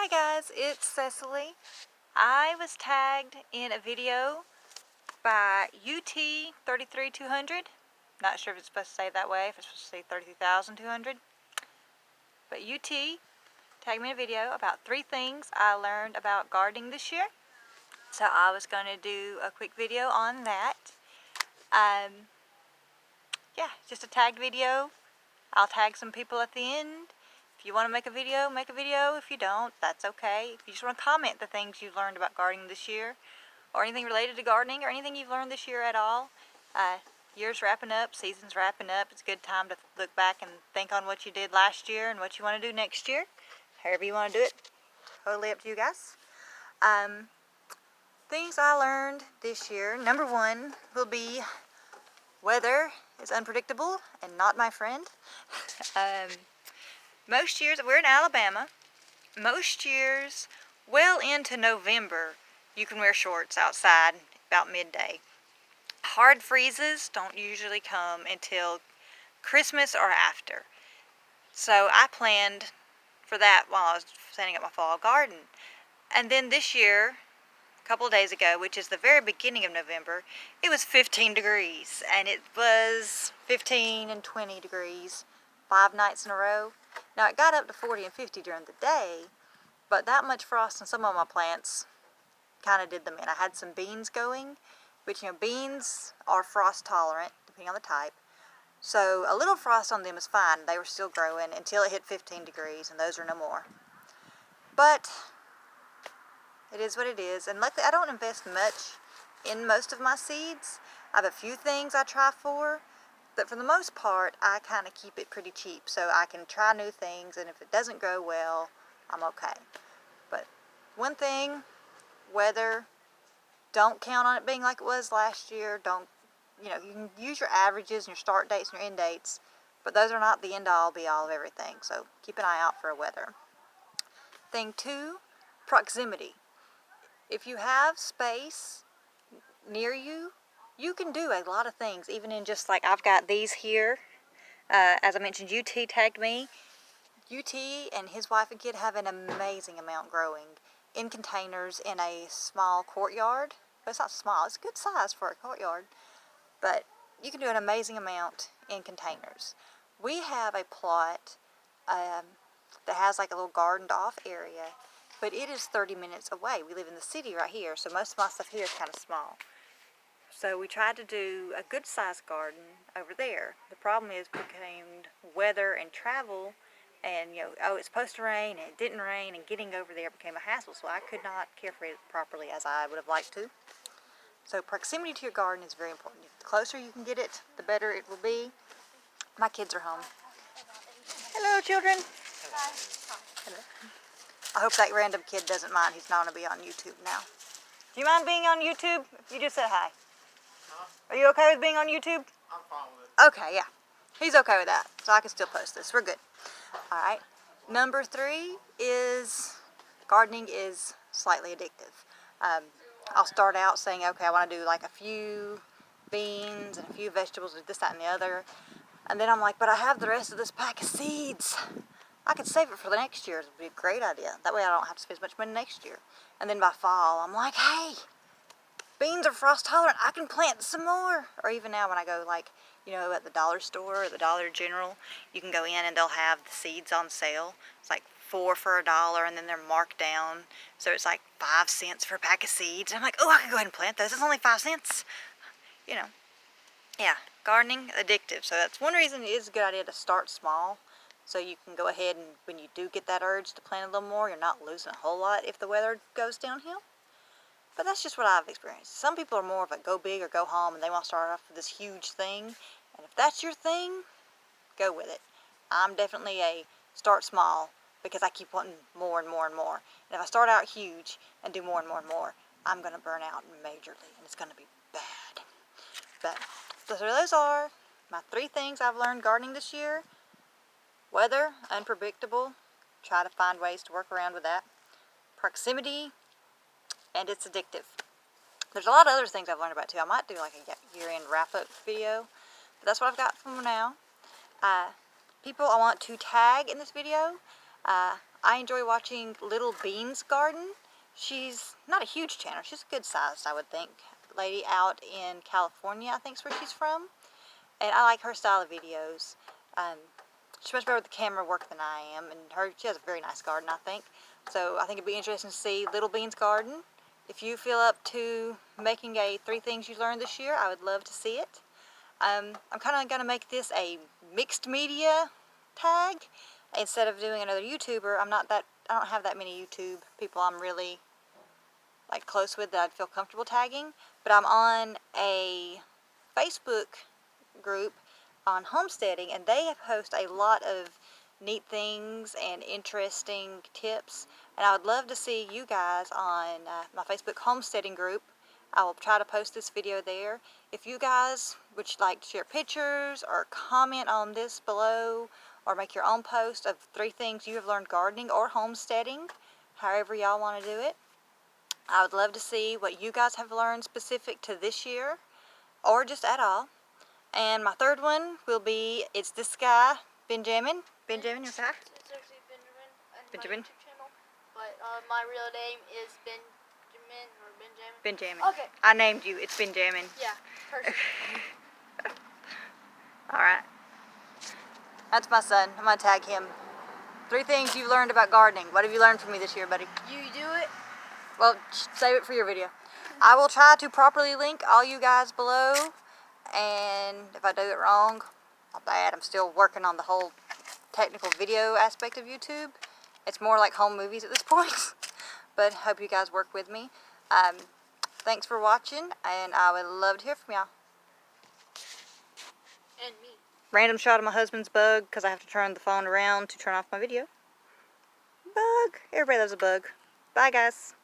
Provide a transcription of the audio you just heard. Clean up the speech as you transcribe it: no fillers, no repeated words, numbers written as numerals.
Hi guys, it's Cecily. I was tagged in a video by UT33200. Not sure if it's supposed to say it that way, if it's supposed to say 33,200. But UT tagged me in a video about 3 things I learned about gardening this year. So I was going to do a quick video on that. Yeah, just a tagged video. I'll tag some people at the end. If you want to make a video, make a video. If you don't, that's okay. If you just want to comment the things you've learned about gardening this year, or anything related to gardening, or anything you've learned this year at all. Year's wrapping up, season's wrapping up. It's a good time to look back and think on what you did last year and what you want to do next year. However you want to do it, totally up to you guys. Things I learned this year. Number 1 will be weather is unpredictable and not my friend. Most years, we're in Alabama, most years, well into November, you can wear shorts outside about midday. Hard freezes don't usually come until Christmas or after. So I planned for that while I was setting up my fall garden. And then this year, a couple of days ago, which is the very beginning of November, it was 15 degrees. And it was 15 and 20 degrees 5 nights in a row. Now it got up to 40 and 50 during the day, but that much frost on some of my plants kind of did them in. I had some beans going, which, beans are frost tolerant depending on the type. So a little frost on them is fine. They were still growing until it hit 15 degrees, and those are no more. But it is what it is. And luckily I don't invest much in most of my seeds. I have a few things I try for, but for the most part I kind of keep it pretty cheap so I can try new things, and if it doesn't grow well, I'm okay. But one thing, weather, don't count on it being like it was last year. Don't, you can use your averages and your start dates and your end dates, but those are not the end all be all of everything, so keep an eye out for weather. Thing 2, proximity. If you have space near you, you can do a lot of things, even in just like I've got these here. As I mentioned, UT tagged me. UT and his wife and kid have an amazing amount growing in containers in a small courtyard. But it's not small, it's a good size for a courtyard. But you can do an amazing amount in containers. We have a plot that has like a little gardened off area, but it is 30 minutes away. We live in the city right here, so most of my stuff here is kind of small. So we tried to do a good sized garden over there. The problem is between weather and travel, and it's supposed to rain and it didn't rain, and getting over there became a hassle, so I could not care for it properly as I would have liked to. So proximity to your garden is very important. The closer you can get it, the better it will be. My kids are home. Hello, children. Hello. I hope that random kid doesn't mind. He's not going to be on YouTube now. Do you mind being on YouTube? If you just said hi. Huh? Are you okay with being on YouTube? I'm fine with it. Okay, yeah. He's okay with that, so I can still post this. We're good. All right. Number 3 is gardening is slightly addictive. I'll start out saying, okay, I want to do like a few beans and a few vegetables, and this, that, and the other. And then I'm like, but I have the rest of this pack of seeds. I could save it for the next year. It would be a great idea. That way I don't have to spend as much money next year. And then by fall, I'm like, hey, beans are frost tolerant. I can plant some more. Or even now when I go at the dollar store or the Dollar General, you can go in and they'll have the seeds on sale. It's like 4 for $1, and then they're marked down. So it's like 5 cents for a pack of seeds. I'm like, oh, I can go ahead and plant those. It's only 5 cents. Yeah, gardening, addictive. So that's one reason it is a good idea to start small. So you can go ahead and when you do get that urge to plant a little more, you're not losing a whole lot if the weather goes downhill. But that's just what I've experienced. Some people are more of a go big or go home, and they want to start off with this huge thing. And if that's your thing, go with it. I'm definitely a start small because I keep wanting more and more and more. And if I start out huge and do more and more and more, I'm going to burn out majorly, and it's going to be bad. But so those are my 3 things I've learned gardening this year. Weather, unpredictable. Try to find ways to work around with that. Proximity, and it's addictive. There's a lot of other things I've learned about too. I might do like a year-end wrap-up video, but that's what I've got for now. People I want to tag in this video, I enjoy watching Little Beans Garden. She's not a huge channel. She's a good size, I would think. Lady out in California, I think is where she's from. And I like her style of videos. She's much better with the camera work than I am, and she has a very nice garden, I think. So I think it'd be interesting to see Little Beans Garden. If you feel up to making a 3 things you learned this year, I would love to see it. I'm kind of going to make this a mixed media tag instead of doing another YouTuber. I don't have that many YouTube people I'm really like close with that I'd feel comfortable tagging, but I'm on a Facebook group on homesteading, and they post a lot of neat things and interesting tips, and I would love to see you guys on my Facebook homesteading group. I will try to post this video there. If you guys would like to share pictures or comment on this below, or make your own post of 3 things you have learned gardening or homesteading, however y'all want to do it, I would love to see what you guys have learned specific to this year, or just at all. And my 3rd one will be, it's this guy, Benjamin. Benjamin, your guy? It's actually Benjamin on Benjamin. my YouTube channel, but my real name is Benjamin or Benjamin. Benjamin. Okay. I named you. It's Benjamin. Yeah, perfect. Alright. That's my son. I'm going to tag him. 3 things you've learned about gardening. What have you learned from me this year, buddy? You do it. Well, save it for your video. I will try to properly link all you guys below, and if I do it wrong, not bad. I'm still working on the whole technical video aspect of YouTube. It's more like home movies at this point, but hope you guys work with me. Thanks for watching, and I would love to hear from y'all. And me. Random shot of my husband's bug, because I have to turn the phone around to turn off my video. Bug. Everybody loves a bug. Bye, guys.